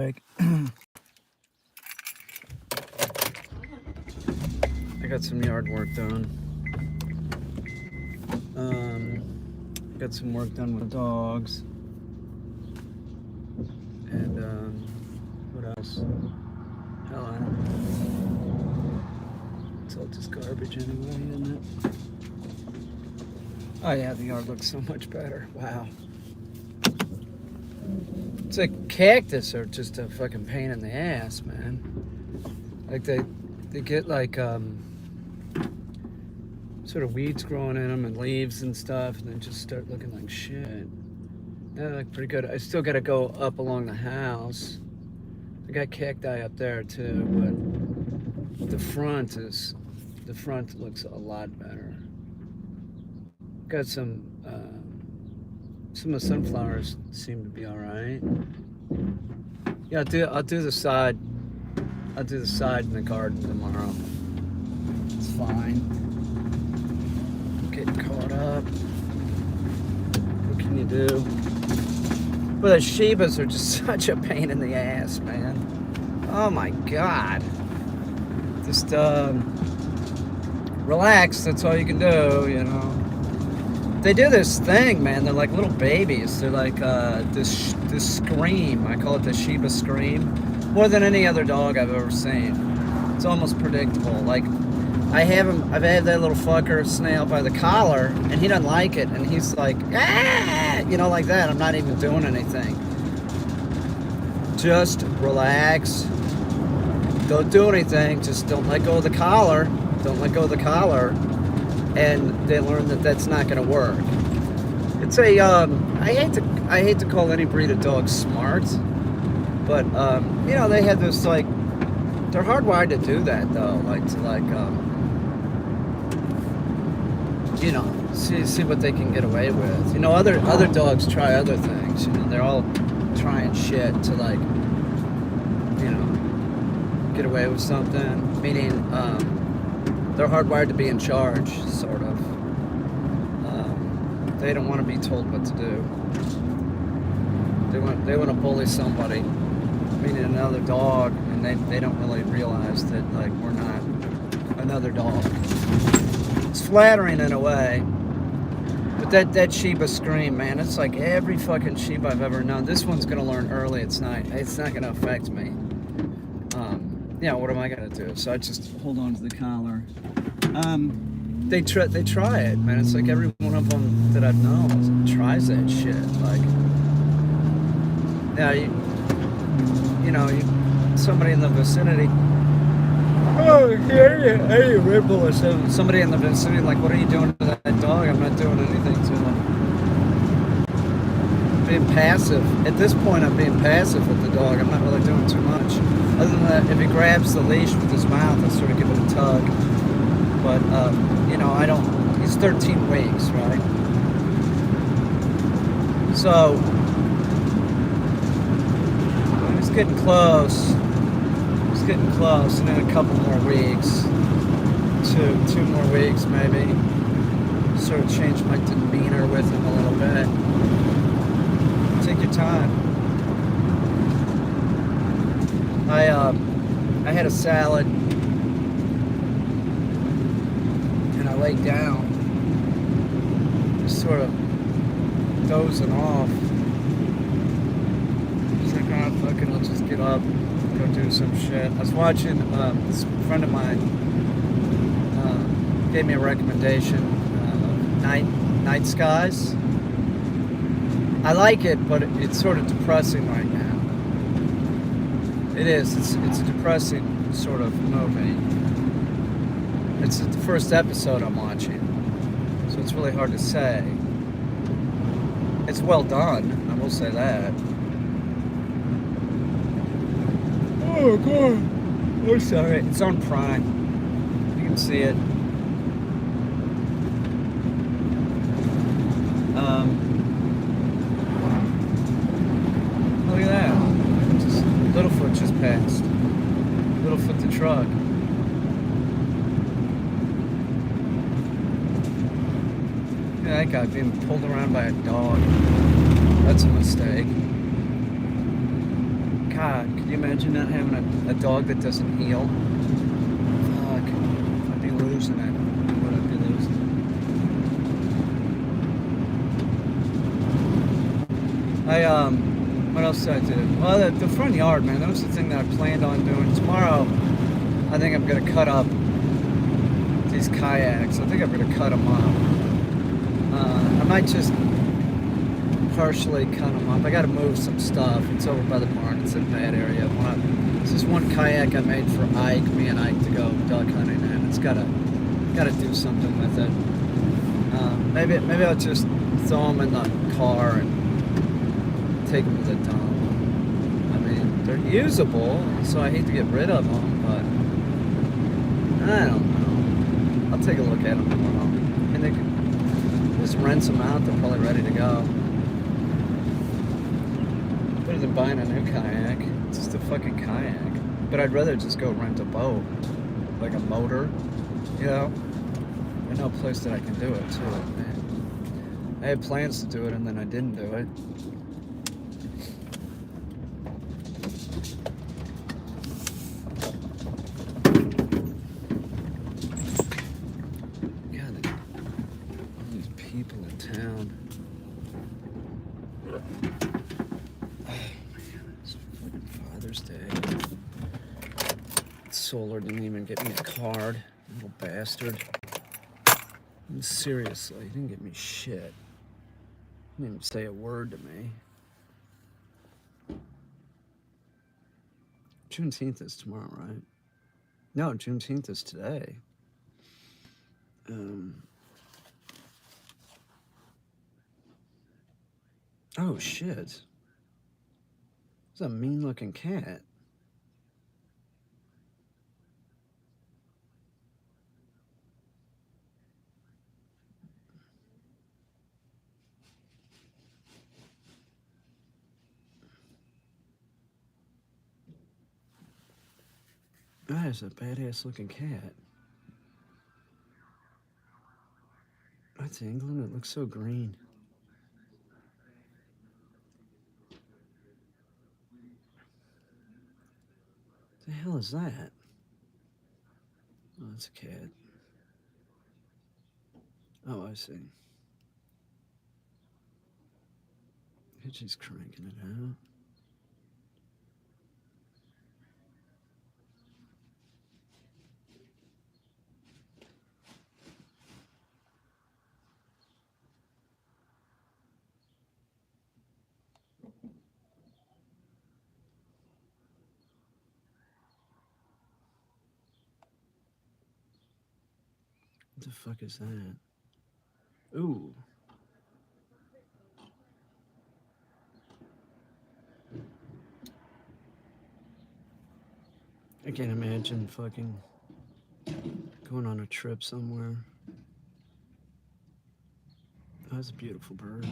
Like, I got some yard work done. Got some work done with dogs. And what else? Hell, I don't know. It's all just garbage anyway, isn't it? Oh yeah, the yard looks so much better. Wow. It's like cactus are just a fucking pain in the ass, man. Like they get like sort of weeds growing in them and leaves and stuff, and then just start looking like shit. They look pretty good. I still got to go up along the house. I got cacti up there too, but the front looks a lot better. Got some of the sunflowers seem to be all right. Yeah, I'll do the side. I'll do the side in the garden tomorrow. It's fine. Getting caught up. What can you do? But the Shibas are just such a pain in the ass, man. Oh my God. Just relax. That's all you can do, you know. They do this thing, man. They're like little babies. They're like this scream. I call it the Shiba scream. More than any other dog I've ever seen. It's almost predictable. Like, I've had that little fucker snail by the collar, and he doesn't like it, and he's like, ah, you know, like that. I'm not even doing anything. Just relax. Don't do anything. Just don't let go of the collar. Don't let go of the collar. And they learn that that's not going to work. It's a, I hate to call any breed of dog smart, but, you know, they have this, like, they're hardwired to do that, though, like, to, like, you know, see what they can get away with. You know, other dogs try other things, you know, they're all trying shit to, like, you know, get away with something, meaning, they're hardwired to be in charge, sort of. They don't want to be told what to do. They want to bully somebody, meaning another dog, and they don't really realize that, like, we're not another dog. It's flattering in a way, but that Shiba scream, man, it's like every fucking Shiba I've ever known. This one's gonna learn early. It's not gonna affect me. Yeah, what am I gonna do? So I just hold on to the collar. They try it, man. It's like every one of them that I've known tries that shit. Like, yeah, you know, somebody in the vicinity. Oh, hey, Red Bull or something. Somebody in the vicinity, like, what are you doing to that dog? I'm not doing anything to him. Being passive. At this point, I'm being passive with the dog. I'm not really doing too much. Other than that, if he grabs the leash with his mouth, I sort of give it a tug. But, you know, I don't, he's 13 weeks, right? So, he's getting close. He's getting close, and in a couple more weeks, two more weeks maybe, sort of change my demeanor with him a little bit. Take your time. I had a salad, and I laid down, just sort of dozing off. Just like, oh, fuck it, let's just get up, go do some shit. I was watching, this friend of mine gave me a recommendation, Night Skies. I like it, but it's sort of depressing right now. It is. It's a depressing sort of movie. It's the first episode I'm watching, so it's really hard to say. It's well done, I will say that. Oh God! Oh, sorry. It's on Prime. You can see it. Look at that. Littlefoot just passed. Littlefoot the truck. Yeah, that guy being pulled around by a dog. That's a mistake. God, can you imagine not having a dog that doesn't heal? Fuck. I'd be losing it. What I'd be losing. What else did I do? Well, the front yard, man, that was the thing that I planned on doing. Tomorrow, I think I'm gonna cut up these kayaks. I think I'm gonna cut them up. I might just partially cut them up. I gotta move some stuff. It's over by the barn. It's in a bad area. It's just one kayak I made for Ike, me and Ike, to go duck hunting in. It's gotta do something with it. Maybe I'll just throw them in the car and take them to the dump. I mean, they're usable, so I hate to get rid of them, but I don't know. I'll take a look at them tomorrow. And they can just rent them out. They're probably ready to go. Better than buying a new kayak. It's just a fucking kayak. But I'd rather just go rent a boat, like a motor, you know. I know a place that I can do it too, man. I had plans to do it and then I didn't do it. God, all these people in town. Oh man, it's fucking Father's Day. Solar didn't even get me a card, little bastard. Seriously, he didn't get me shit. He didn't even say a word to me. Juneteenth is tomorrow, right? No, Juneteenth is today. Oh shit. It's a mean looking cat. That is a badass looking cat. That's England. It looks so green. What the hell is that? Oh, it's a cat. Oh, I see. She's cranking it out. What the fuck is that? Ooh. I can't imagine fucking going on a trip somewhere. Oh, that's a beautiful bird.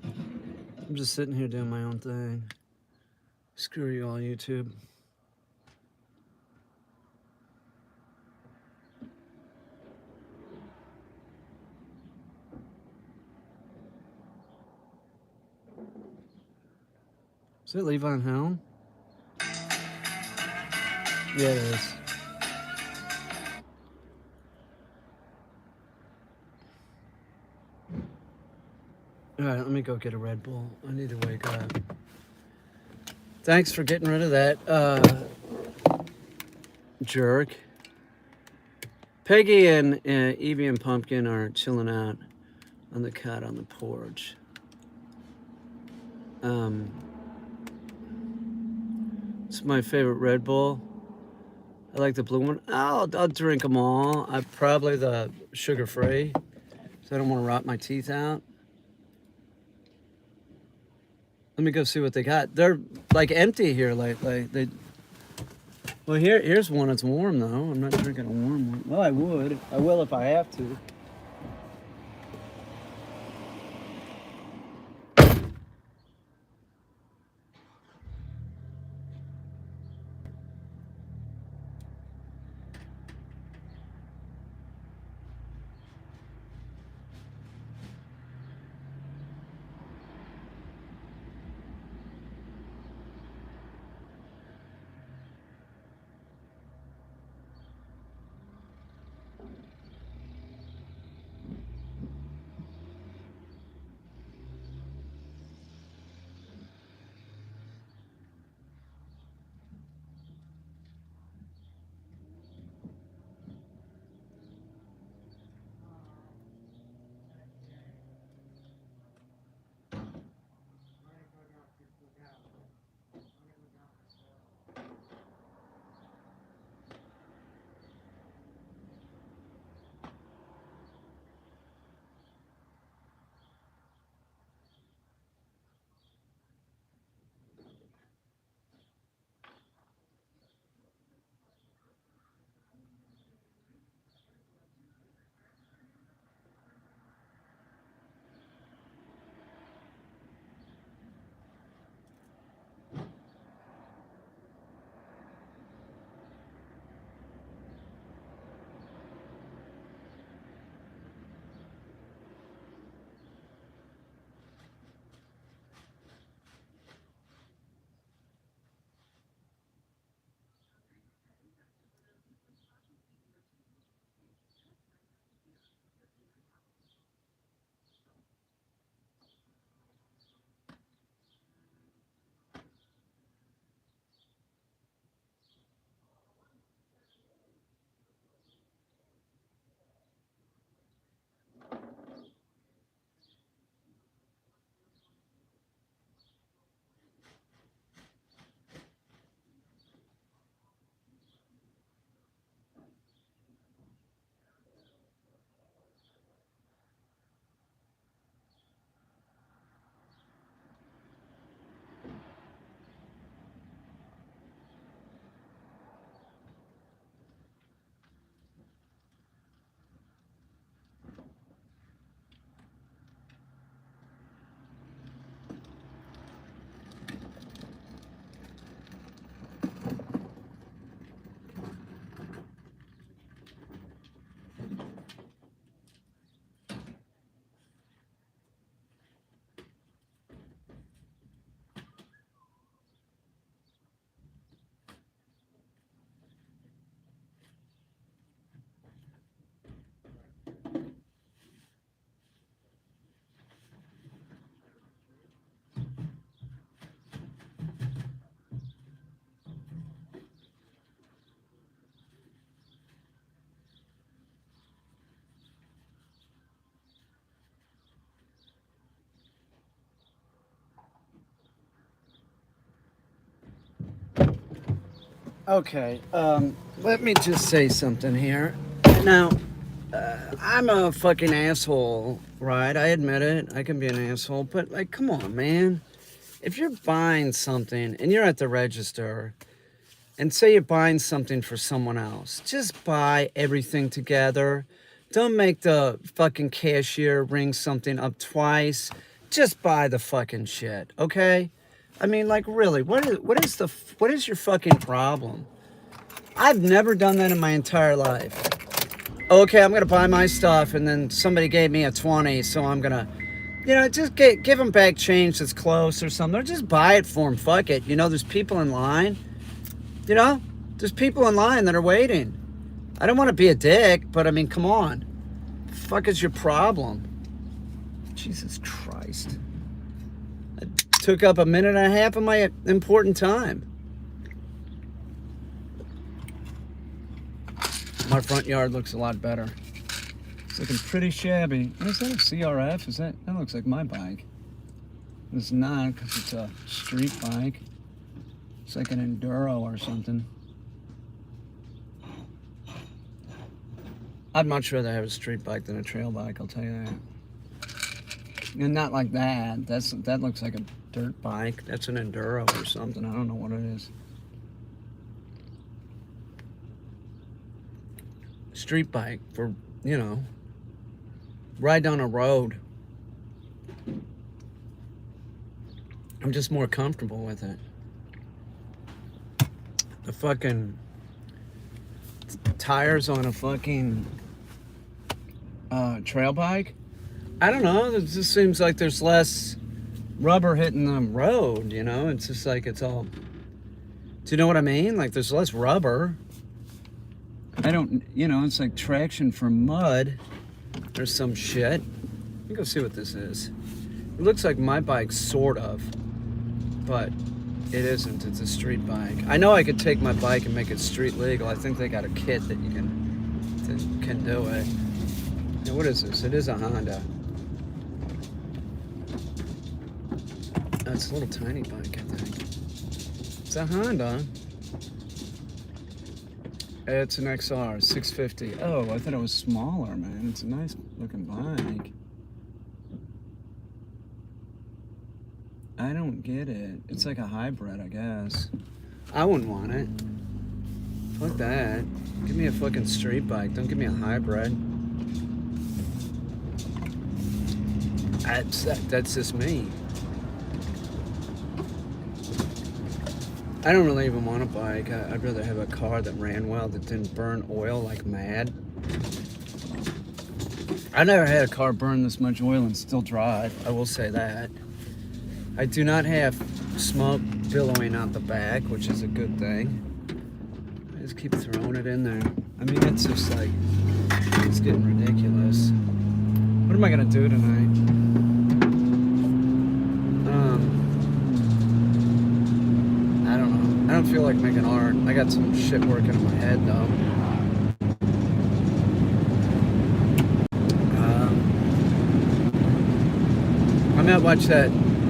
I'm just sitting here doing my own thing. Screw you all, YouTube. Is it Levon Helm? Yeah, it is. Alright, let me go get a Red Bull. I need to wake up. Thanks for getting rid of that, jerk. Peggy and Evie and Pumpkin are chilling out on the cot on the porch. It's my favorite Red Bull. I like the blue one. I'll drink them all. I probably the sugar-free, so I don't want to rot my teeth out. Let me go see what they got. They're like empty here lately. Well, here's one that's warm though. I'm not drinking a warm one. Well, I would. I will if I have to. Okay, let me just say something here. Now, I'm a fucking asshole, right? I admit it. I can be an asshole, but like, come on, man. If you're buying something and you're at the register and say you're buying something for someone else, just buy everything together. Don't make the fucking cashier ring something up twice. Just buy the fucking shit, okay? I mean, like, really, what is your fucking problem? I've never done that in my entire life. Okay, I'm gonna buy my stuff, and then somebody gave me a 20, so I'm gonna, just give them back change that's close or something. Or just buy it for them. Fuck it. There's people in line. There's people in line that are waiting. I don't want to be a dick, but I mean, come on. The fuck is your problem? Jesus Christ. I took up a minute and a half of my important time. My front yard looks a lot better. It's looking pretty shabby. Is that a CRF? That looks like my bike. It's not, because it's a street bike. It's like an enduro or something. I'd much rather have a street bike than a trail bike, I'll tell you that. And not like that. That looks like a dirt bike. That's an enduro or something. I don't know what it is. Street bike for, ride down a road. I'm just more comfortable with it. The fucking tires on a fucking trail bike, I don't know, it just seems like there's less rubber hitting the road, It's just like it's all, do you know what I mean? Like there's less rubber. I don't, it's like traction for mud or some shit. Let me go see what this is. It looks like my bike, sort of, but it isn't. It's a street bike. I know I could take my bike and make it street legal. I think they got a kit that you can do it. Now, what is this? It is a Honda. That's a little tiny bike, I think. It's a Honda. It's an XR, 650. Oh, I thought it was smaller, man. It's a nice looking bike. I don't get it. It's like a hybrid, I guess. I wouldn't want it. Fuck that. Give me a fucking street bike. Don't give me a hybrid. That's just me. I don't really even want a bike. I'd rather have a car that ran well, that didn't burn oil like mad. I never had a car burn this much oil and still drive. I will say that. I do not have smoke billowing out the back, which is a good thing. I just keep throwing it in there. I mean, it's just like, it's getting ridiculous. What am I gonna do tonight? I don't know. I don't feel like making art. I got some shit working in my head though. I might watch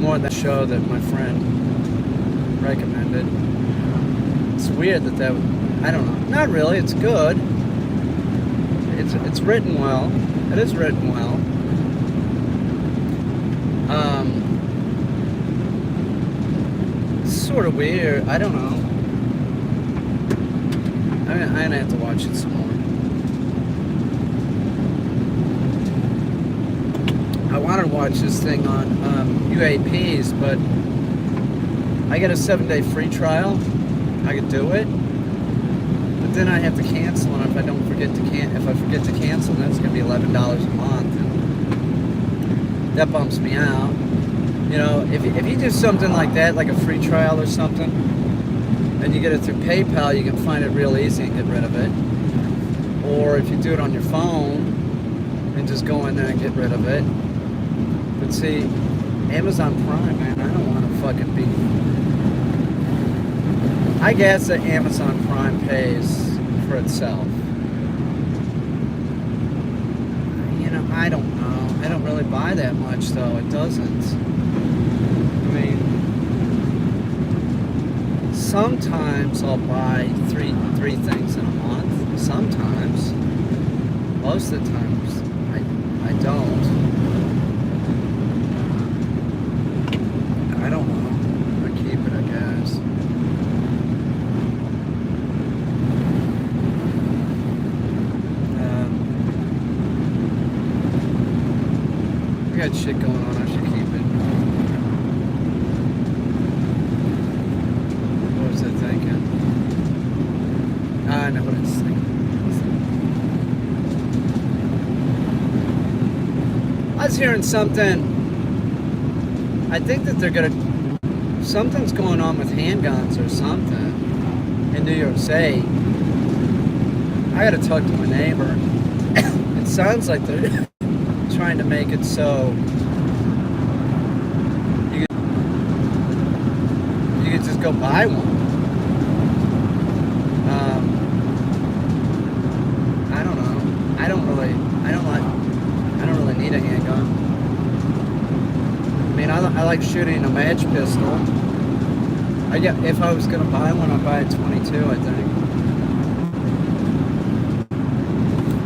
more of that show that my friend recommended. It's weird that I don't know. Not really. It's good. It's written well. It is written well. It's sort of weird. I don't know. I mean, I'm gonna have to watch it some more. I wanted to watch this thing on UAPs, but I get a 7-day free trial. I could do it, but then I have to cancel, and if I forget to cancel, then it's gonna be $11 a month, and that bumps me out. If you do something like that, like a free trial or something, and you get it through PayPal, you can find it real easy and get rid of it. Or if you do it on your phone and just go in there and get rid of it. But see, Amazon Prime, man, I don't want to fucking be... I guess that Amazon Prime pays for itself. I don't know. I don't really buy that much, though. It doesn't. I mean, sometimes I'll buy three things in a month. Sometimes. Most of the times I don't. I don't know. I keep it, I guess. I got shit going on. I should keep it. What was I thinking? I know what I was thinking. I was hearing something. I think that they're gonna. Something's going on with handguns or something in New York City. I gotta talk to my neighbor. It sounds like they're trying to make it so you could just go buy one. I don't know. I don't really need a handgun. I mean, I like shooting a match pistol. If I was gonna buy one, I'd buy a 22. I think.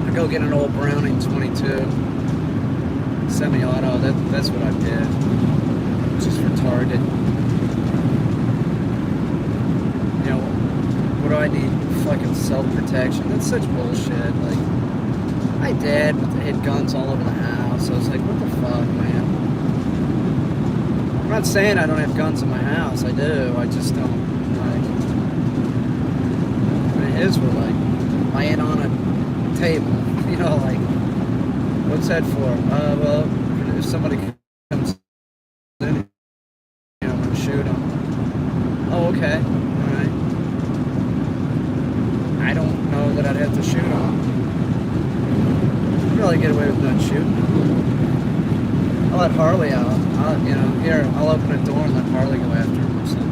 I'd go get an old Browning 22. Semi-auto, that's what I did. Just for target. You know, what do I need? Fucking self-protection. That's such bullshit. Like, my dad had guns all over the house. I was like, what the fuck, man? I'm not saying I don't have guns in my house. I do. I just don't, like... I mean, his were, like, laying on a table. You know, like... What's that for? Well, if somebody comes in, you know, I'm gonna shoot them. Oh, okay. Alright. I don't know that I'd have to shoot them. I'd probably get away with not shooting them. I'll let Harley out. I'll open a door and let Harley go after him or something.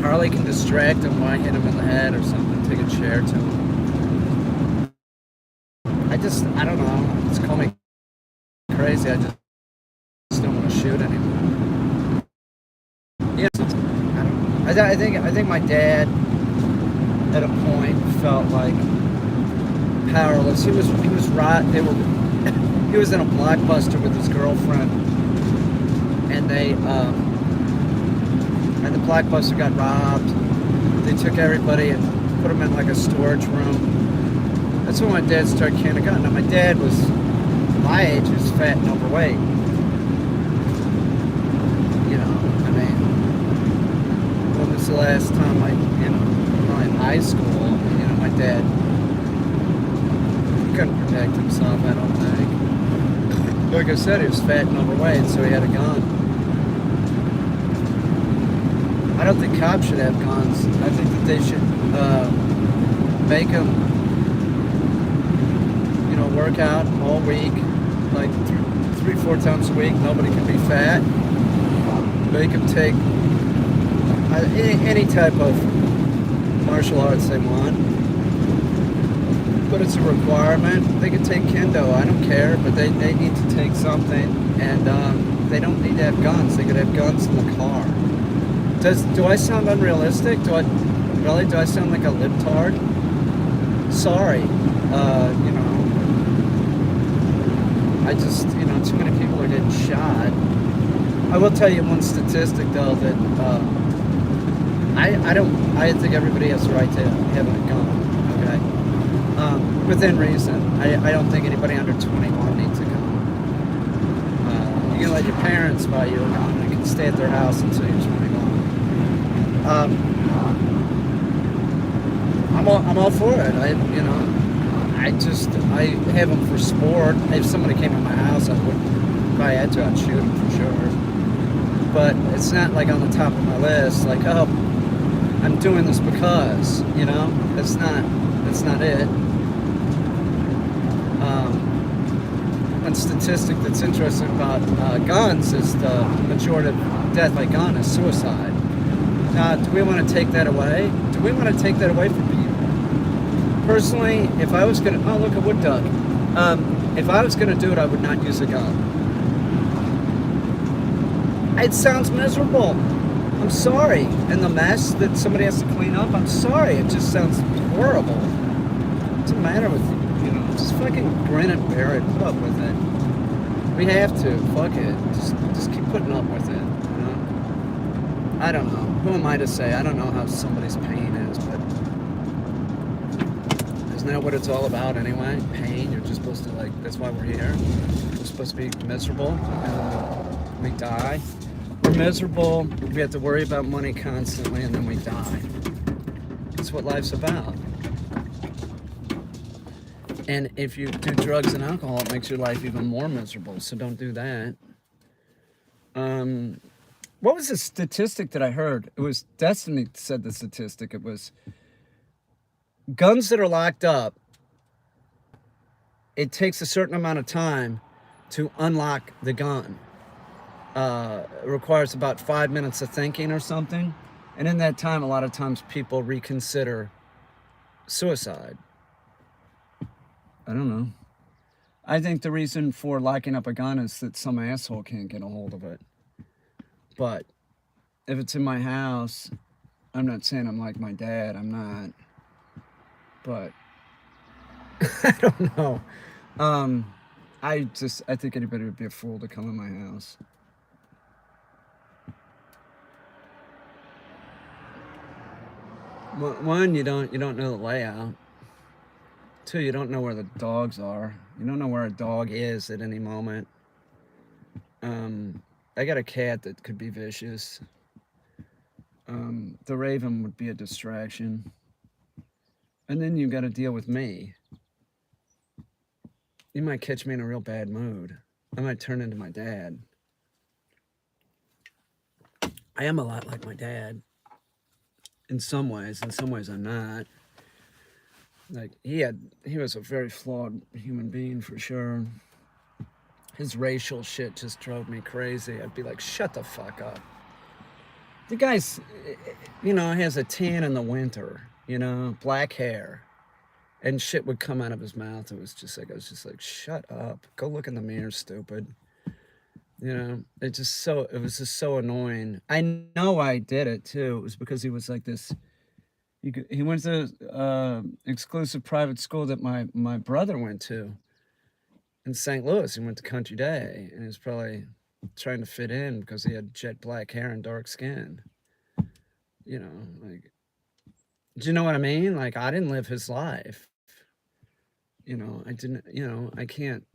Harley can distract him while I hit him in the head or something, take a chair to him. I don't know, just call me crazy, I just don't want to shoot anymore. Yeah, I don't know. I think my dad, at a point, felt like powerless. He was right, he was in a Blockbuster with his girlfriend, and and the Blockbuster got robbed. They took everybody and put them in like a storage room. That's when my dad started carrying a gun. Now my dad was my age, he was fat and overweight. You know, I mean, when was the last time in high school, you know, my dad couldn't protect himself, I don't think. Like I said, he was fat and overweight, so he had a gun. I don't think cops should have guns. I think that they should make them, you know, work out all week, like 3-4 times a week. Nobody can be fat. Make them take any type of martial arts they want. But it's a requirement. They can take kendo, I don't care, but they need to take something. And they don't need to have guns. They could have guns in the car. Do I sound unrealistic? Do I sound like a libtard? Sorry, you know, I just, you know, too many people are getting shot. I will tell you one statistic though, that I think everybody has the right to have a gun, okay? Within reason. I don't think anybody under 21 needs a gun. You can let your parents buy you a gun. You can stay at their house until you're 21. I'm all for it. I have them for sport. If somebody came in my house, I would, if I had to, I'd shoot them for sure. But it's not like on the top of my list. Like, oh, I'm doing this because, you know, that's not it. One statistic that's interesting about guns is the majority of death by gun is suicide. Do we want to take that away? Do we want to take that away from people? Personally, if I was going to... Oh, look, a wood duck. If I was going to do it, I would not use a gun. It sounds miserable. I'm sorry. And the mess that somebody has to clean up, I'm sorry. It just sounds horrible. What's the matter with you? You know, just fucking grin and bear it. Put up with it. We have to. Fuck it. Just keep putting up with it. You know? I don't know. Who am I to say? I don't know how somebody's pain is, but isn't that what it's all about anyway? Pain. You're just supposed to, like, that's why we're here. We're supposed to be miserable, and then we die. We're miserable. We have to worry about money constantly, and then we die. That's what life's about. And if you do drugs and alcohol, it makes your life even more miserable. So don't do that. What was the statistic that I heard? It was Destiny said the statistic. It was guns that are locked up. It takes a certain amount of time to unlock the gun. It requires about 5 minutes of thinking or something. And in that time, a lot of times people reconsider suicide. I don't know. I think the reason for locking up a gun is that some asshole can't get a hold of it. But if it's in my house, I'm not saying I'm like my dad. I'm not. But I don't know. I think anybody would be a fool to come in my house. One, you don't know the layout. Two, you don't know where the dogs are. You don't know where a dog is at any moment. I got a cat that could be vicious. The raven would be a distraction. And then you got to deal with me. You might catch me in a real bad mood. I might turn into my dad. I am a lot like my dad. In some ways I'm not. Like, he was a very flawed human being for sure. His racial shit just drove me crazy. I'd be like, shut the fuck up. The guy's, you know, has a tan in the winter, you know, black hair, and shit would come out of his mouth. I was just like, shut up. Go look in the mirror, stupid. You know, it was just so annoying. I know I did it too. It was because he was like this. He went to exclusive private school that my brother went to in St. Louis. He went to Country Day, and he was probably trying to fit in because he had jet black hair and dark skin. You know, like, do you know what I mean? Like, I didn't live his life. You know, I didn't, you know, I can't,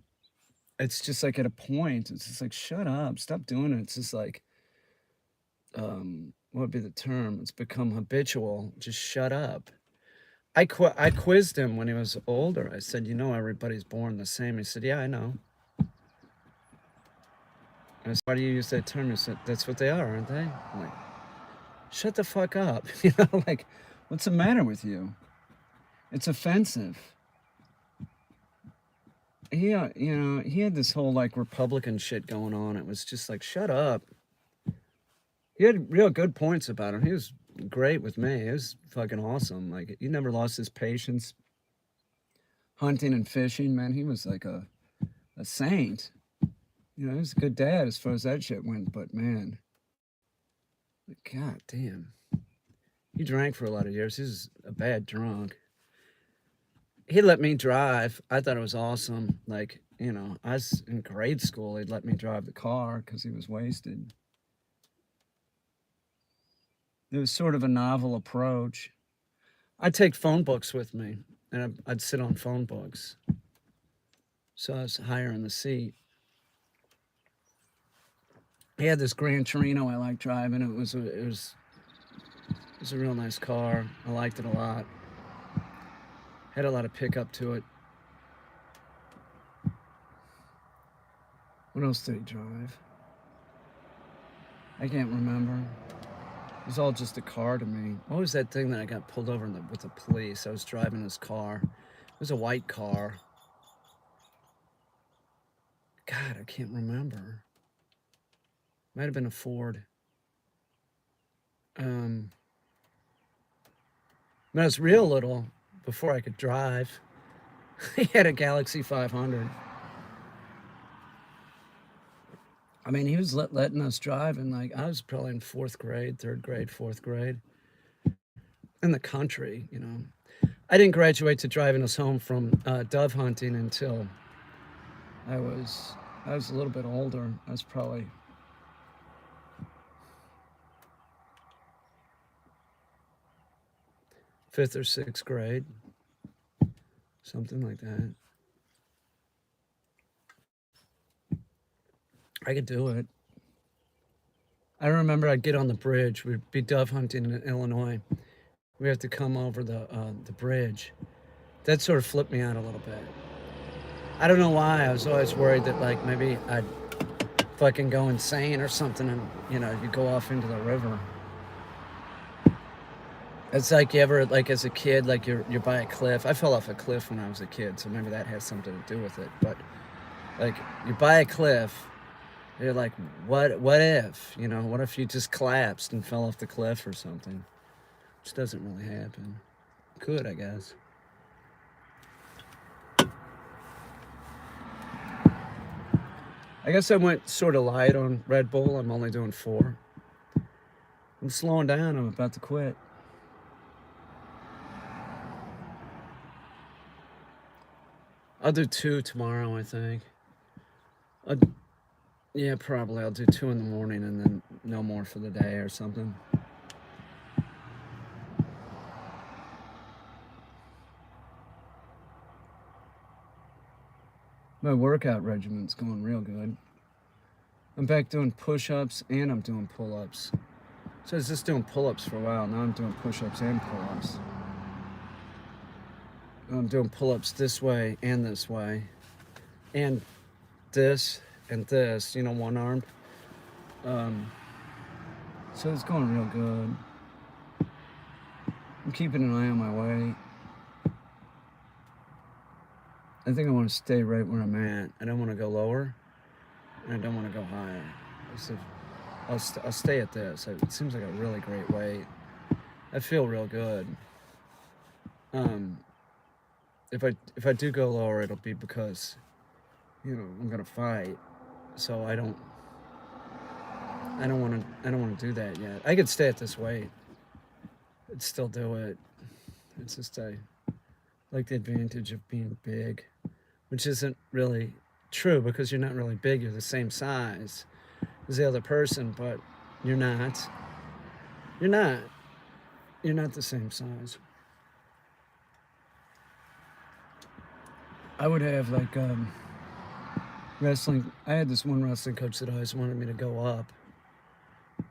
it's just like at a point, it's just like, shut up, stop doing it. It's just like, what would be the term? It's become habitual. Just shut up. I quizzed him when he was older. I said, you know, everybody's born the same. He said, yeah, I know. I said, why do you use that term? He said, that's what they are, aren't they? I'm like, shut the fuck up. You know, like, what's the matter with you? It's offensive. He, you know, he had this whole like Republican shit going on. It was just like, shut up. He had real good points about him. He was great with me. It was fucking awesome. Like, he never lost his patience. Hunting and fishing, man, he was like a saint. You know, he was a good dad as far as that shit went, but man, god damn. He drank for a lot of years. He was a bad drunk. He let me drive. I thought it was awesome. Like, you know, I was in grade school. He'd let me drive the car because he was wasted. It was sort of a novel approach. I'd take phone books with me, and I'd sit on phone books. So I was higher in the seat. He had this Gran Torino I liked driving. It was a real nice car. I liked it a lot. Had a lot of pickup to it. What else did he drive? I can't remember. It was all just a car to me. What was that thing that I got pulled over with the police? I was driving his car. It was a white car. God, I can't remember. Might have been a Ford. When I was real little, before I could drive, he had a Galaxy 500. I mean, he was letting us drive, and like I was probably in fourth grade, third grade, fourth grade, in the country. You know, I didn't graduate to driving us home from dove hunting until I was a little bit older. I was probably fifth or sixth grade, something like that. I could do it. I remember I'd get on the bridge. We'd be dove hunting in Illinois. We have to come over the bridge. That sort of flipped me out a little bit. I don't know why. I was always worried that like maybe I'd fucking go insane or something, and you know, you go off into the river. It's like you ever like as a kid, like you're by a cliff. I fell off a cliff when I was a kid, so maybe that has something to do with it. But like you're by a cliff, you're like, what if? You know, what if you just collapsed and fell off the cliff or something? Which doesn't really happen. Could, I guess. I guess I went sort of light on Red Bull. I'm only doing 4. I'm slowing down. I'm about to quit. I'll do 2 tomorrow, I think. Yeah, probably. I'll do 2 in the morning and then no more for the day or something. My workout regimen's going real good. I'm back doing push-ups and I'm doing pull-ups. So I was just doing pull-ups for a while. Now I'm doing push-ups and pull-ups. I'm doing pull-ups this way. And this and this, you know, one armed. So it's going real good. I'm keeping an eye on my weight. I think I want to stay right where I'm at. I don't want to go lower, and I don't want to go higher. So I'll stay at this. It seems like a really great weight. I feel real good. If I do go lower, it'll be because, you know, I'm gonna fight. So I don't want to do that yet. I could stay at this weight. I'd still do it. It's just I like the advantage of being big, which isn't really true because you're not really big. You're the same size as the other person, but you're not. You're not. You're not the same size. I would have like wrestling. I had this one wrestling coach that always wanted me to go up.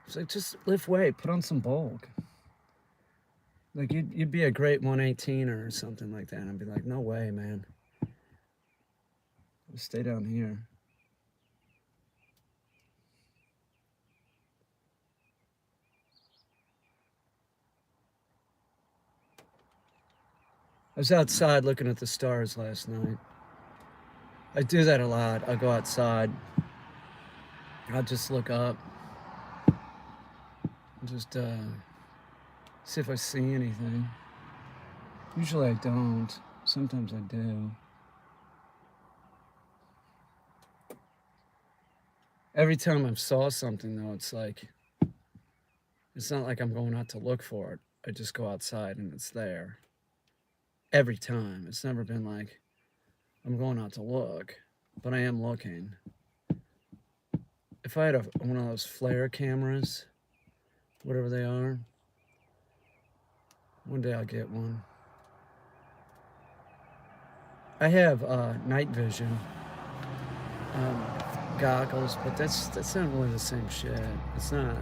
It's like, just lift weight, put on some bulk. Like you'd be a great 118 or something like that. And I'd be like, no way, man. I'll stay down here. I was outside looking at the stars last night. I do that a lot. I'll go outside. I'll just look up. Just see if I see anything. Usually I don't. Sometimes I do. Every time I saw something, though, it's like, it's not like I'm going out to look for it. I just go outside and it's there. Every time. It's never been like, I'm going out to look, but I am looking. If I had one of those flare cameras, whatever they are, one day I'll get one. I have night vision goggles, but that's not really the same shit. It's not.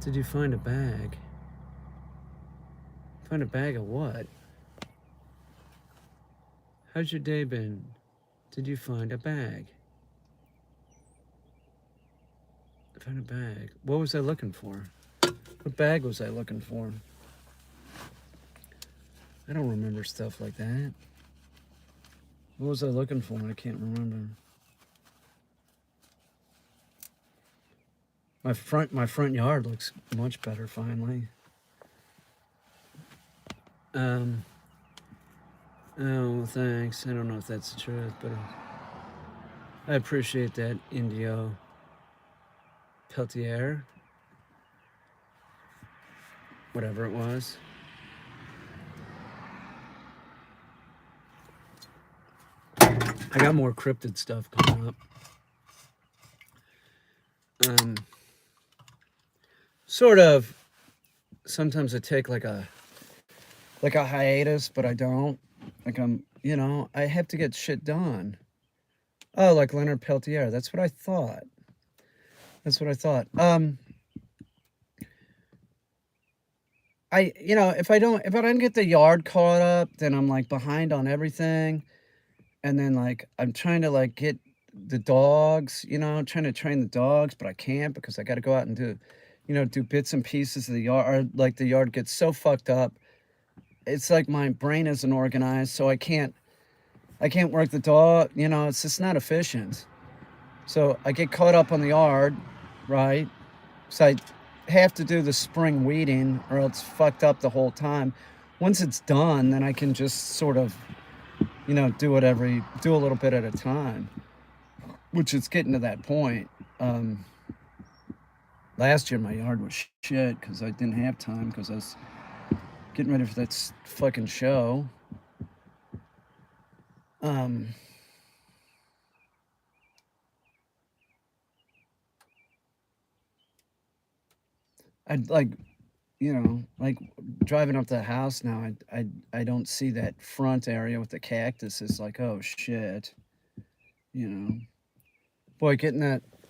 Did you find a bag? Find a bag of what? How's your day been? Did you find a bag? Find a bag. What was I looking for? What bag was I looking for? I don't remember stuff like that. What was I looking for? I can't remember. My front yard looks much better finally. Oh, thanks. I don't know if that's the truth, but I appreciate that, Indio Peltier, whatever it was. I got more cryptid stuff coming up. Sort of. Sometimes I take like a hiatus, but I don't. Like I have to get shit done. Oh, like Leonard Peltier. That's what I thought. That's what I thought. If I don't get the yard caught up, then I'm like behind on everything. And then like I'm trying to like get the dogs, trying to train the dogs, but I can't because I got to go out and do bits and pieces of the yard. Like the yard gets so fucked up. It's like my brain isn't organized, so I can't work the dog. It's just not efficient. So I get caught up on the yard, right? So I have to do the spring weeding or else fucked up the whole time. Once it's done, then I can just sort of, do a little bit at a time, which is getting to that point. Last year my yard was shit because I didn't have time because I was getting ready for that fucking show. I'd like driving up to the house now. I don't see that front area with the cactus. It's like, oh shit, Boy, getting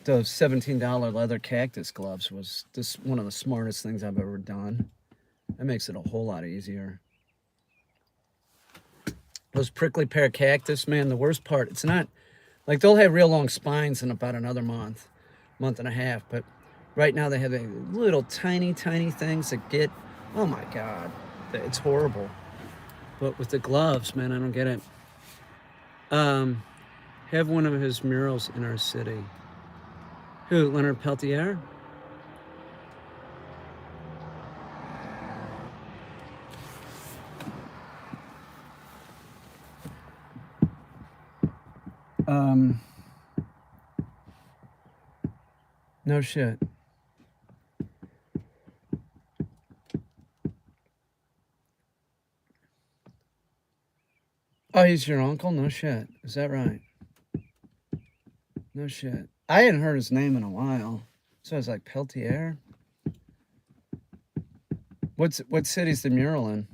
those $17 leather cactus gloves was just one of the smartest things I've ever done. That makes it a whole lot easier. Those prickly pear cactus, man, the worst part, it's not like they'll have real long spines in about another month and a half, but right now they have little tiny things that get, oh my God, it's horrible. But with the gloves, man, I don't get it. Have one of his murals in our city. Who, Leonard Peltier? No shit. Oh, he's your uncle? No shit. Is that right? No shit. I hadn't heard his name in a while. So I was like, Peltier? What city's the mural in?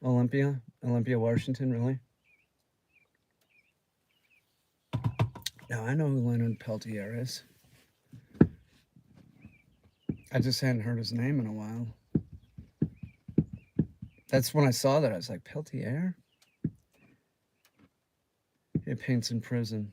Olympia, Washington, really? No, I know who Leonard Peltier is. I just hadn't heard his name in a while. That's when I saw that. I was like, Peltier? He paints in prison.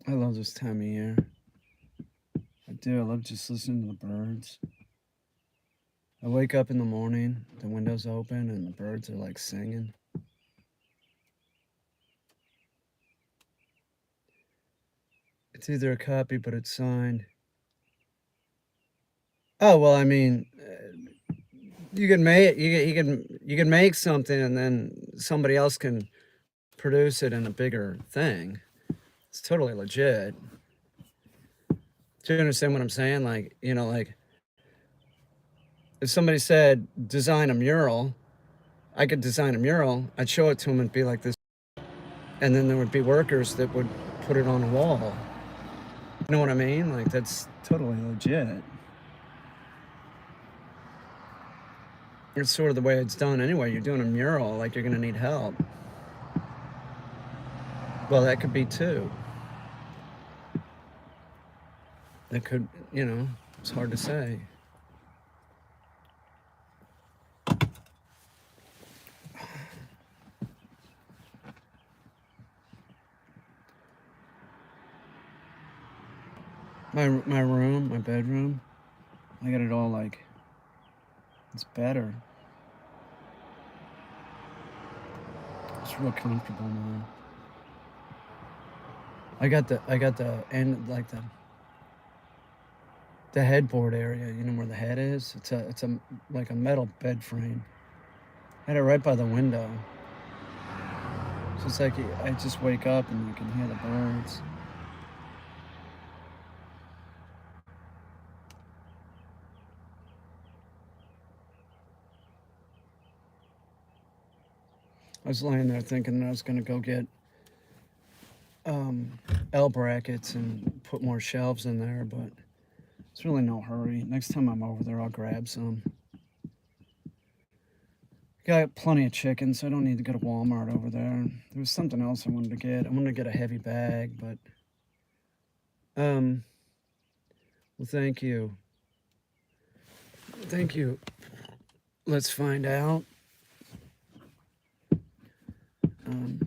I love this time of year. I do. I love just listening to the birds. I wake up in the morning, the window's open, and the birds are like singing. It's either a copy, but it's signed. Oh well, I mean, you can make you can make something, and then somebody else can produce it in a bigger thing. It's totally legit. Do you understand what I'm saying? Like, like if somebody said design a mural, I could design a mural. I'd show it to them and be like this, and then there would be workers that would put it on a wall. You know what I mean? Like that's totally legit. It's sort of the way it's done anyway. You're doing a mural, like you're gonna need help. Well, that could be too. That could, it's hard to say. My room, my bedroom. I got it all like, it's better. It's real comfortable now. I got the end like the headboard area. You know where the head is? It's a like a metal bed frame. I had it right by the window. So it's like I just wake up and you can hear the birds. I was laying there thinking that I was gonna go get um, L brackets and put more shelves in there, but it's really no hurry. Next time I'm over there, I'll grab some. Got plenty of chicken, so I don't need to go to Walmart over there. There was something else I wanted to get. I wanted to get a heavy bag, but well, thank you. Thank you. Let's find out. Um,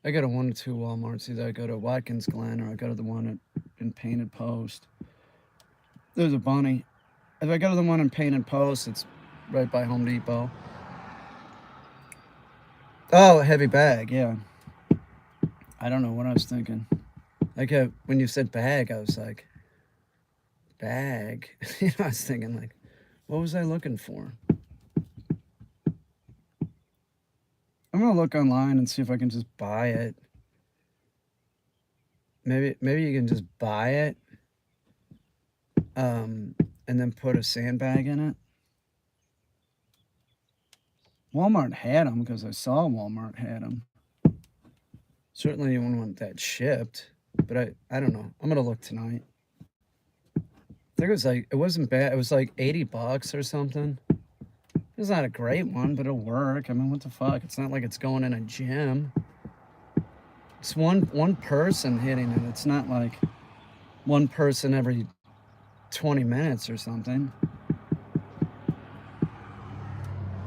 I go to one or two Walmarts. Either I go to Watkins Glen or I go to the one in Painted Post. There's a bunny. If I go to the one in Painted Post, it's right by Home Depot. Oh, a heavy bag, yeah. I don't know what I was thinking. Like when you said bag, I was like, bag? I was thinking like, what was I looking for? I'm gonna look online and see if I can just buy it. Maybe you can just buy it, and then put a sandbag in it. Walmart had them because I saw Walmart had them. Certainly you wouldn't want that shipped, but I don't know. I'm gonna look tonight. I think it was like it wasn't bad. It was like $80 or something. It's not a great one, but it'll work. I mean, what the fuck? It's not like it's going in a gym. It's one person hitting it. It's not like one person every 20 minutes or something.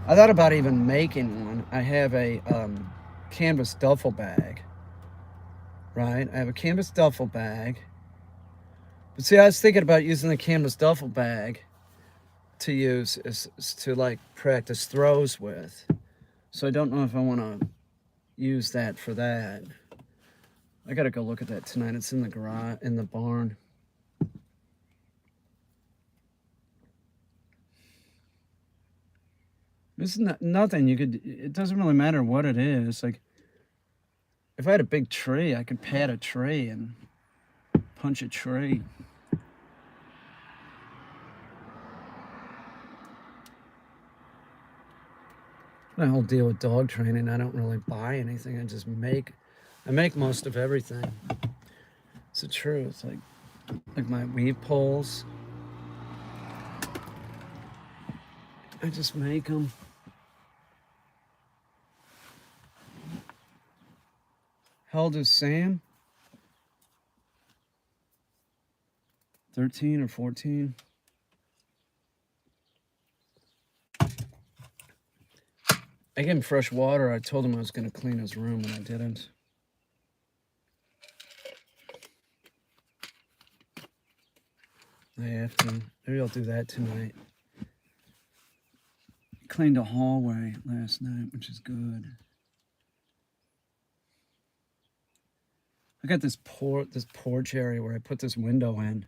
I thought about even making one. I have a canvas duffel bag, right? I have a canvas duffel bag. But see, I was thinking about using the canvas duffel bag to use is to like practice throws with. So I don't know if I want to use that for that. I gotta go look at that tonight. It's in the garage, in the barn. It's nothing. You could. It doesn't really matter what it is. Like, if I had a big tree, I could pat a tree and punch a tree. My whole deal with dog training, I don't really buy anything. I make most of everything. It's the truth. Like my weave poles, I just make them. How old is Sam? 13 or 14? I gave him fresh water. I told him I was going to clean his room, and I didn't. I have to. Maybe I'll do that tonight. Cleaned a hallway last night, which is good. I got this porch area where I put this window in.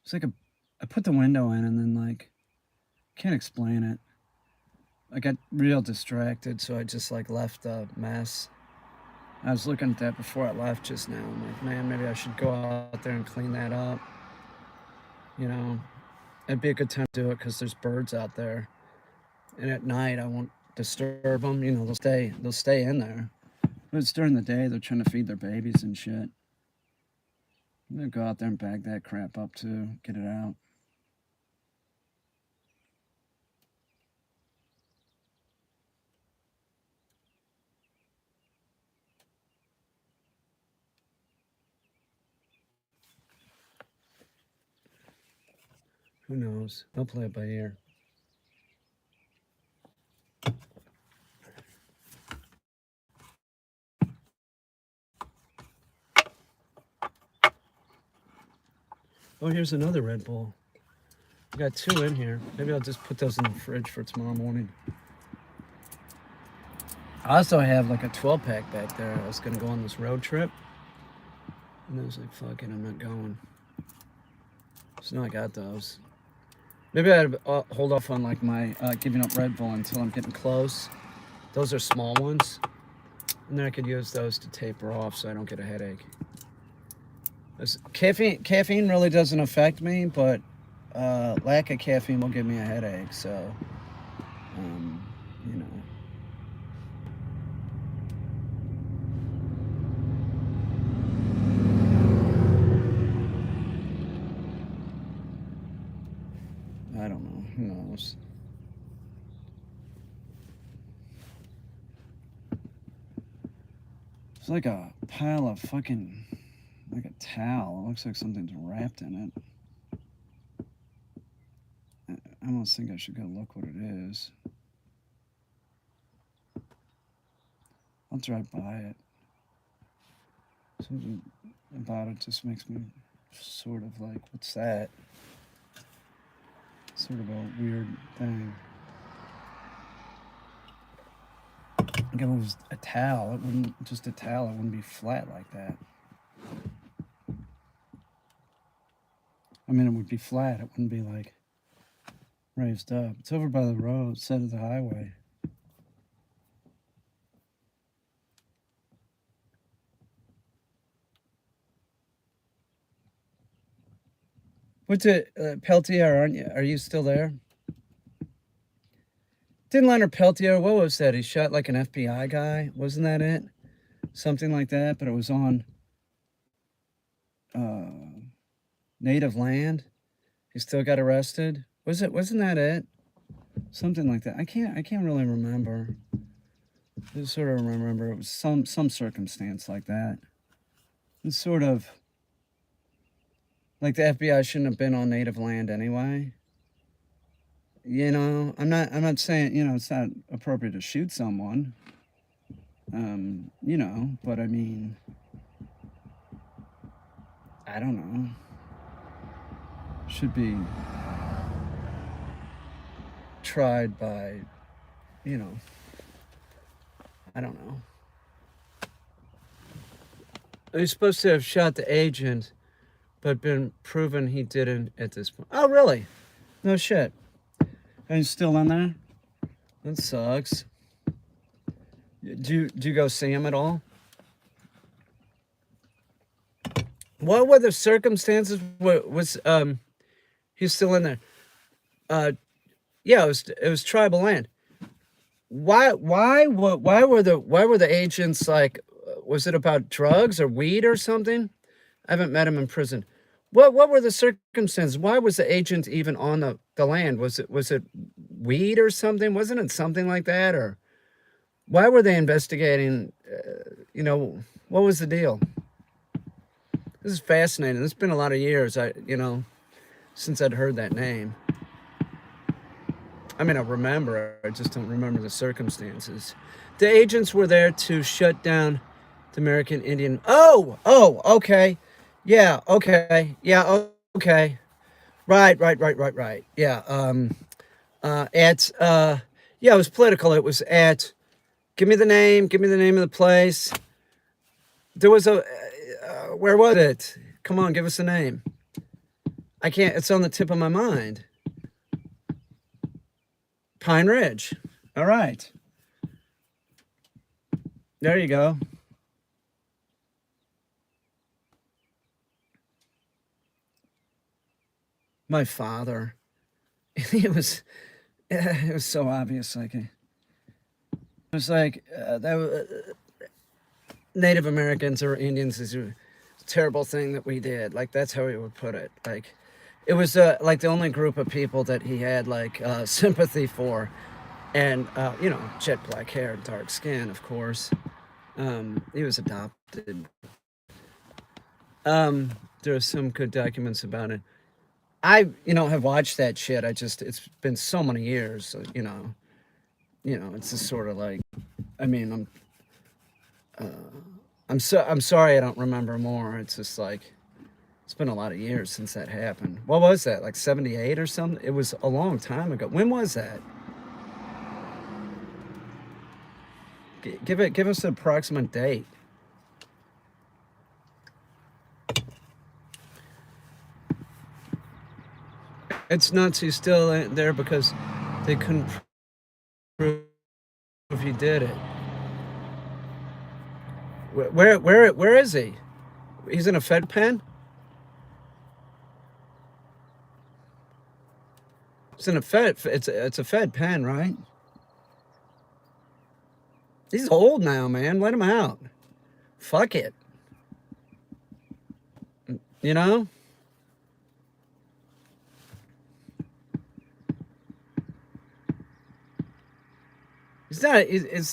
It's like I put the window in and then like, can't explain it. I got real distracted, so I just like left the mess. I was looking at that before I left just now. I'm like, man, maybe I should go out there and clean that up. You know, it'd be a good time to do it because there's birds out there. And at night, I won't disturb them. You know, they'll stay in there. But it's during the day, they're trying to feed their babies and shit. I'm gonna go out there and bag that crap up too, get it out. Who knows? They'll play it by ear. Oh, here's another Red Bull. I got 2 in here. Maybe I'll just put those in the fridge for tomorrow morning. I also have like a 12-pack back there. I was gonna go on this road trip, and I was like, "Fuck it, I'm not going." So now I got those. Maybe I'd hold off on like my giving up Red Bull until I'm getting close. Those are small ones, and then I could use those to taper off so I don't get a headache. Caffeine really doesn't affect me, but lack of caffeine will give me a headache. So, you know. I don't know. Who knows? It's like a pile of fucking, like a towel. It looks like something's wrapped in it. I almost think I should go look what it is. I'll drive by it. Something about it just makes me sort of like, what's that? Sort of a weird thing. Like if it was a towel, it wouldn't, just a towel, it wouldn't be flat like that. I mean, it would be flat, it wouldn't be like raised up. It's over by the road, side of the highway. What's it, Peltier, are you still there? Didn't Leonard Peltier, what was that? He shot like an FBI guy, wasn't that it? Something like that, but it was on native land. He still got arrested. Wasn't that it? Something like that. I can't really remember. I just sort of remember it was some circumstance like that. It's sort of like the FBI shouldn't have been on native land anyway. You know, I'm not saying, you know, it's not appropriate to shoot someone. You know, but I mean, I don't know. Should be tried by, you know, I don't know. He's supposed to have shot the agent, but been proven he didn't at this point. Oh, really? No shit. And he's still in there? That sucks. Do you go see him at all? What were the circumstances? Was he's still in there? Yeah, it was tribal land. Why were the agents like? Was it about drugs or weed or something? I haven't met him in prison. What were the circumstances? Why was the agent even on the land? Was it weed or something? Wasn't it something like that? Or why were they investigating? You know, what was the deal? This is fascinating. It's been a lot of years, since I'd heard that name. I mean, I remember. I just don't remember the circumstances. The agents were there to shut down the American Indian. Oh, okay. Yeah, okay. Yeah, okay. Right. Yeah. Yeah, it was political. It was at, give me the name of the place. There was where was it? Come on, give us a name. I can't, it's on the tip of my mind. Pine Ridge. All right. There you go. My father. It was so obvious. Like, it was like Native Americans or Indians is a terrible thing that we did. Like, that's how he would put it. Like, it was like the only group of people that he had like sympathy for, and jet black hair, dark skin, of course. He was adopted. There are some good documents about it. I have watched that shit. It's been so many years. So, it's just sort of like, I mean, I'm sorry I don't remember more. It's just like, It's been a lot of years since that happened. What was that, like 78 or something? It was a long time ago. When was that? Give us an approximate date. It's nuts he's still there because they couldn't prove he did it. Where is he? He's in a Fed pen? It's in a Fed. It's a Fed pen, right? He's old now, man. Let him out. Fuck it. You know? It's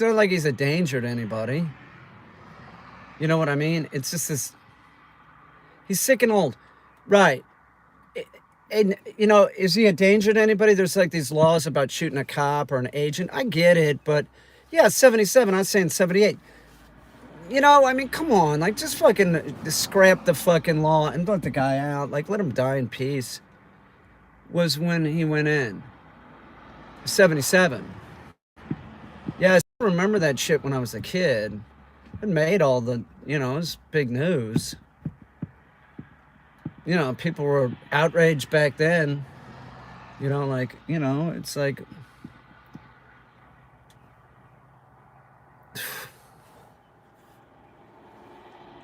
not like he's a danger to anybody. You know what I mean? It's just this. He's sick and old. Right. And, you know, is he a danger to anybody? There's like these laws about shooting a cop or an agent. I get it, but yeah, 77. I was saying 78. You know, I mean, come on. Like, just fucking scrap the fucking law and let the guy out. Like, let him die in peace. Was when he went in. 77. Yeah, I still remember that shit when I was a kid. It made all the, you know, it was big news. You know, people were outraged back then. You know, like, you know, it's like...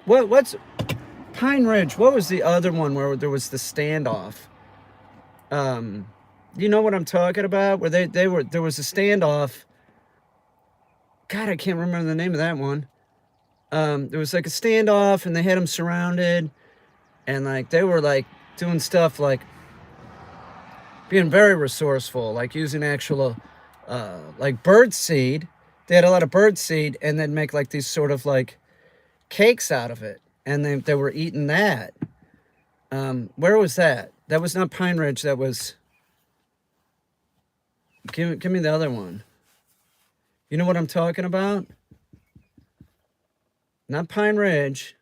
What's... Pine Ridge, what was the other one where there was the standoff? You know what I'm talking about? Where there was a standoff. God, I can't remember the name of that one. There was like a standoff and they had them surrounded. And like, they were like doing stuff like being very resourceful, like using actual, like bird seed. They had a lot of bird seed and then make like these sort of like cakes out of it. And they were eating that. Where was that? That was not Pine Ridge. That was... Give me the other one. You know what I'm talking about? Not Pine Ridge.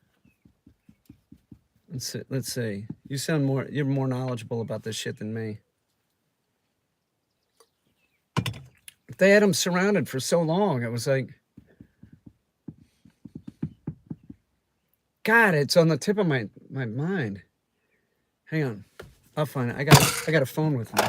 Let's see. You're more knowledgeable about this shit than me. They had them surrounded for so long. It was like... God, it's on the tip of my mind. Hang on. I'll find it. I got a phone with me.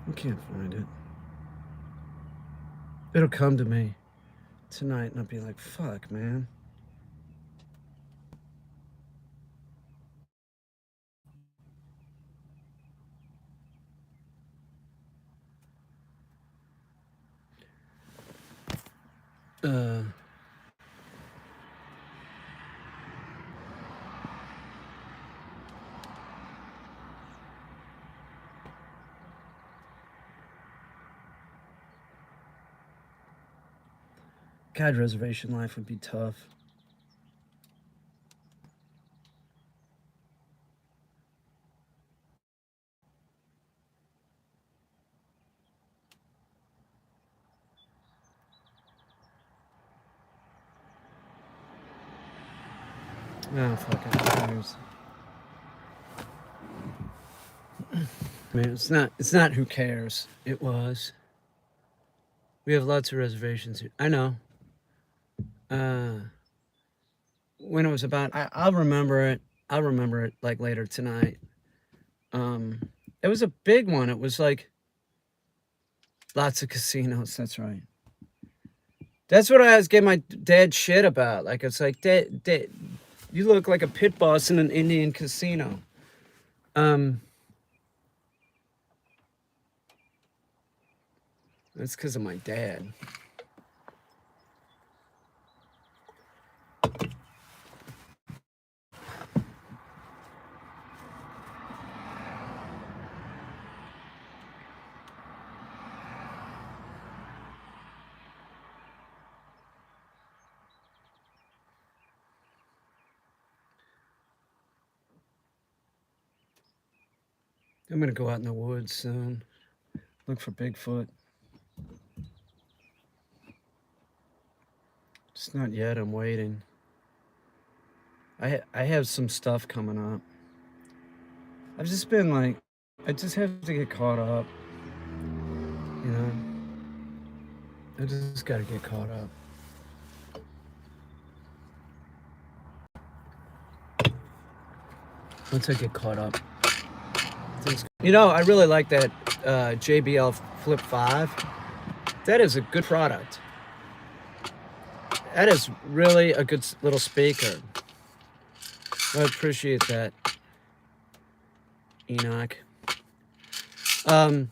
I can't find it. It'll come to me tonight and I'll be like, fuck, man. God, reservation life would be tough. Oh, fuck it. Who cares? I mean, it's not who cares. It was. We have lots of reservations here. I know. When it was about, I'll remember it. I'll remember it like later tonight. It was a big one. It was like lots of casinos. That's right. That's what I was getting my dad shit about. Like, it's like, Dad, you look like a pit boss in an Indian casino. That's because of my dad. I'm gonna go out in the woods soon. Look for Bigfoot. Just not yet. I'm waiting. I have some stuff coming up. I've just been like, I just have to get caught up. You know, I just got to get caught up. Once I get caught up, things. You know, I really like that JBL Flip 5. That is a good product. That is really a good little speaker. I appreciate that, Enoch. That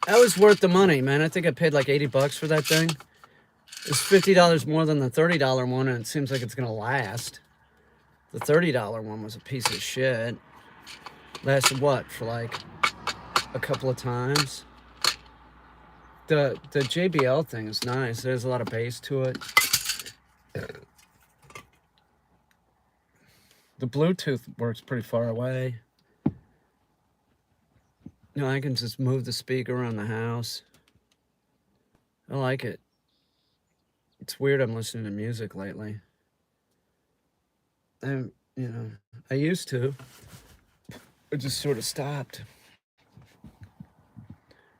was worth the money, man. I think I paid like $80 for that thing. It's $50 more than the $30 one, and it seems like it's gonna last. The $30 one was a piece of shit. Lasted what, for like a couple of times? The JBL thing is nice. There's a lot of bass to it. The Bluetooth works pretty far away. You know, I can just move the speaker around the house. I like it. It's weird I'm listening to music lately. You know, I used to. It just sort of stopped.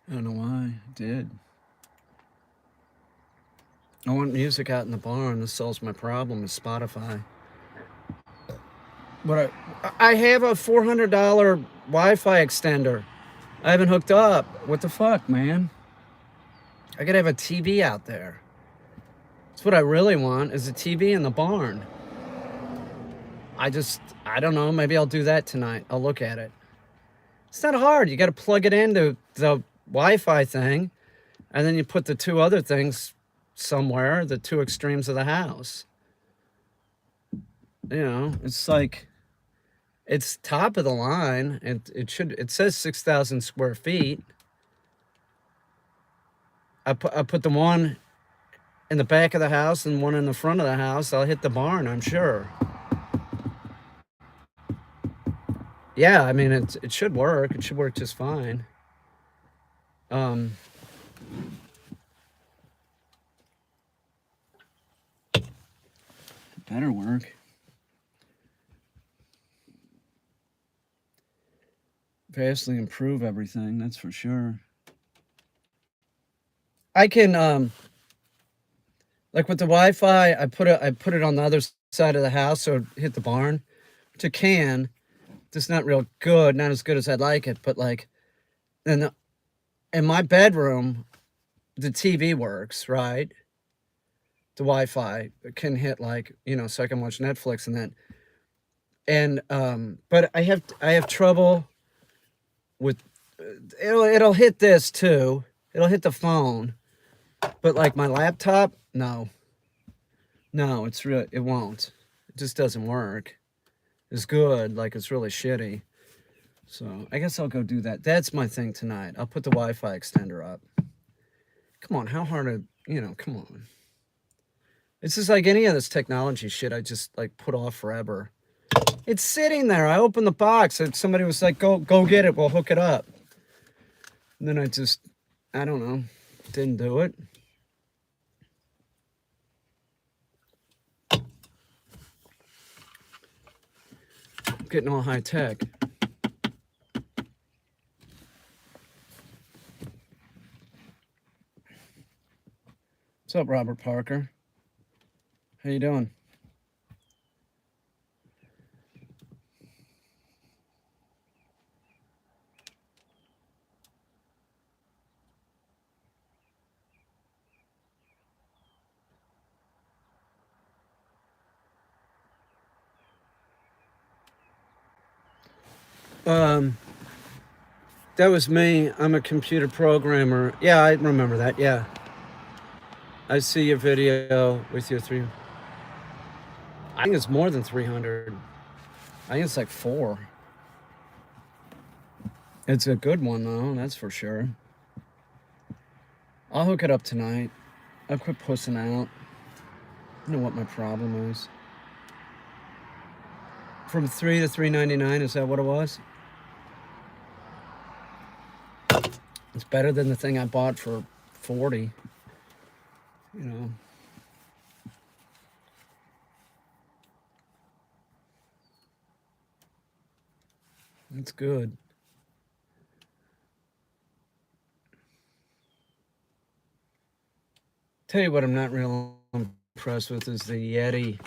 I don't know why. It did. I want music out in the barn. This solves my problem is Spotify. But I have a $400 Wi-Fi extender. I haven't hooked up. What the fuck, man? I gotta have a TV out there. That's what I really want, is a TV in the barn. I don't know. Maybe I'll do that tonight. I'll look at it. It's not hard. You got to plug it into the Wi-Fi thing, and then you put the two other things somewhere, the two extremes of the house. You know, it's like, it's top of the line. It says 6,000 square feet. I put the one in the back of the house and one in the front of the house. I'll hit the barn, I'm sure. Yeah, I mean, it should work. It should work just fine. It better work. Vastly improve everything, that's for sure. I can like with the Wi-Fi, I put it on the other side of the house, so it hit the barn, which it can. Just not real good, not as good as I'd like it. But like, in my bedroom, the TV works, right? The Wi-Fi can hit, like, you know, so I can watch Netflix and that. And but I have trouble with it'll hit this too. It'll hit the phone, but like my laptop, no, it won't. It just doesn't work. It's good, like it's really shitty. So I guess I'll go do that. That's my thing tonight. I'll put the Wi-Fi extender up. Come on, how hard come on. It's just like any of this technology shit I just like put off forever. It's sitting there. I opened the box and somebody was like, go get it, we'll hook it up. And then I don't know, didn't do it. Getting all high tech. What's up, Robert Parker? How you doing? That was me. I'm a computer programmer. Yeah, I remember that. Yeah. I see your video with your three. I think it's more than 300. I think it's like 4. It's a good one, though. That's for sure. I'll hook it up tonight. I'll quit pussing out. I know what my problem is. From 3 to 3.99, is that what it was? It's better than the thing I bought for 40. You know. It's good. Tell you what I'm not real impressed with is the Yeti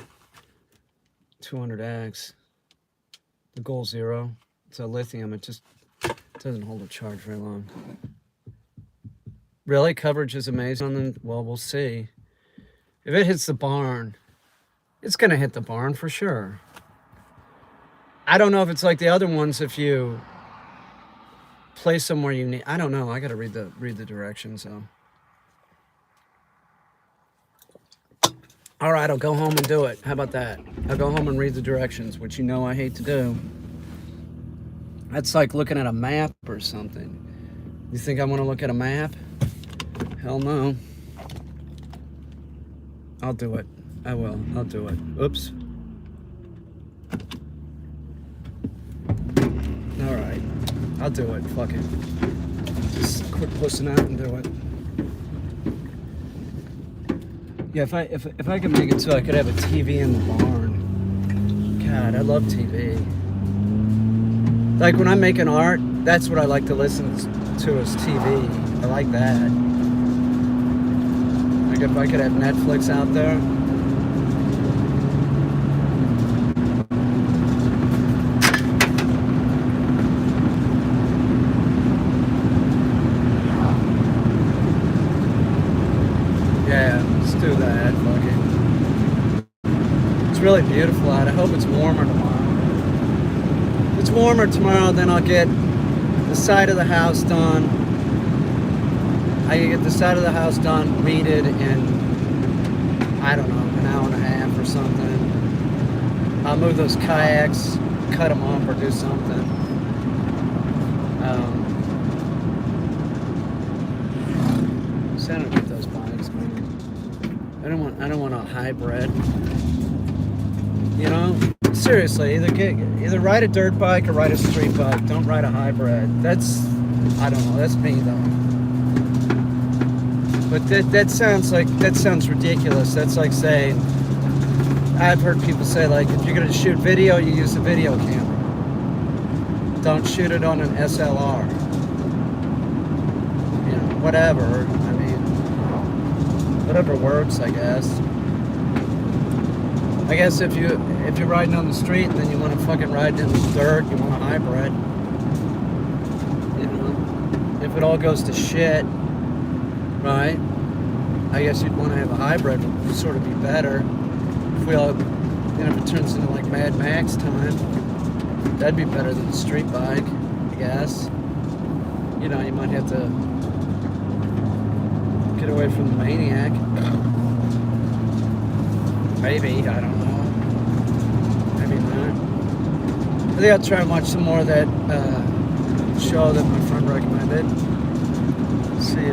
200X. The Goal Zero. It's a lithium. It just doesn't hold a charge very long. Really? Coverage is amazing on them? Well, we'll see. If it hits the barn, it's going to hit the barn for sure. I don't know if it's like the other ones if you place somewhere you need. I don't know. I got to read the directions, though. All right, I'll go home and do it. How about that? I'll go home and read the directions, which you know I hate to do. That's like looking at a map or something. You think I want to look at a map? Hell no. I'll do it. I will. I'll do it. Oops. All right. I'll do it. Fuck it. Just quit pussing out and do it. Yeah, if I could make it so I could have a TV in the barn. God, I love TV. Like when I'm making art, that's what I like to listen to is TV. I like that. Like if I could have Netflix out there. Yeah, let's do that. Fuck it. It's really beautiful out. I hope it's warmer tomorrow. If it's warmer tomorrow, then I'll get the side of the house done. I can get the side of the house done, weeded in, I don't know, an hour and a half or something. I'll move those kayaks, cut them off or do something. So I don't get those bikes, man. I don't want a hybrid. You know? Seriously, either ride a dirt bike or ride a street bike. Don't ride a hybrid. That's, I don't know, that's me though. But that sounds ridiculous. That's like saying, I've heard people say like, if you're gonna shoot video, you use a video camera. Don't shoot it on an SLR. You know, whatever. I mean, whatever works, I guess. I guess if you're riding on the street, then you want to fucking ride in the dirt, you want a hybrid. You know, if it all goes to shit, right? I guess you'd want to have a hybrid, would sort of be better. If we all, you know, if it turns into like Mad Max time, that'd be better than a street bike, I guess. You know, you might have to get away from the maniac. Maybe, I don't know. Maybe not. I think I'll try and watch some more of that show that my friend recommended. See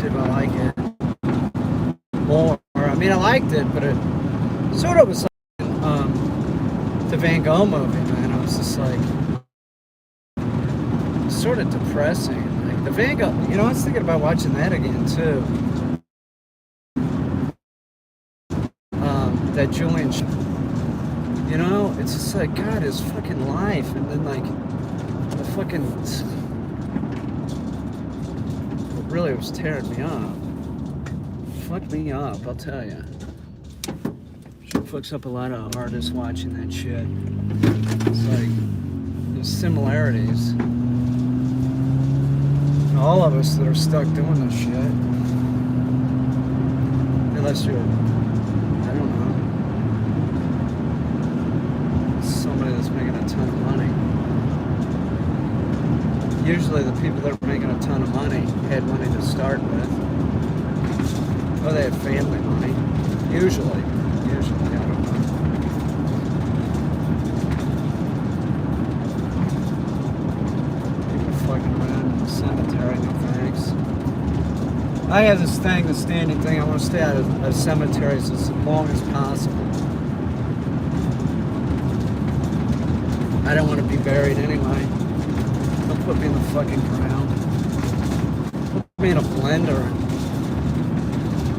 if I like it more. I mean, I liked it, but it sort of was like the Van Gogh movie, man. I was just like, sort of depressing. Like the Van Gogh, you know, I was thinking about watching that again too. That Julian, you know, it's just like, God, his fucking life, and then like the fucking, it really was tearing me up. Fucked me up, I'll tell you. Shit fucks up a lot of artists watching that shit. It's like there's similarities. All of us that are stuck doing this shit, unless you're, I don't know, somebody that's making a ton of money. Usually the people that are making a ton of money had money to start with. Or they have family money. Usually, I don't know. People fucking around in the cemetery, no thanks. I have this thing, the standing thing, I want to stay out of cemeteries as long as possible. I don't want to be buried anyway. Don't put me in the fucking ground. Put me in a blender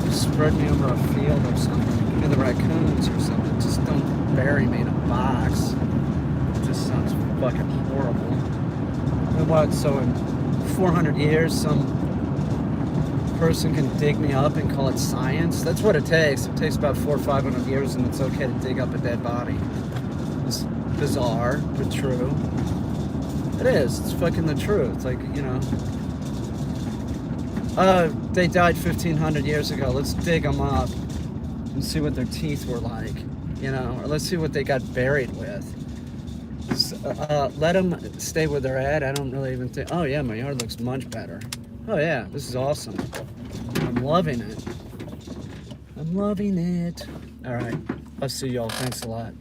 and spread me over a field or something. Give me the raccoons or something. Just don't bury me in a box. It just sounds fucking horrible. And what, so in 400 years some person can dig me up and call it science? That's what it takes. It takes about 400 or 500 years and it's okay to dig up a dead body. It's bizarre, but true. It is. It's fucking the truth. Like, you know. They died 1,500 years ago. Let's dig them up and see what their teeth were like. You know, or let's see what they got buried with. Let them stay where they're at. I don't really even think. Oh yeah, my yard looks much better. Oh yeah, this is awesome. I'm loving it. I'm loving it. All right. I'll see y'all. Thanks a lot.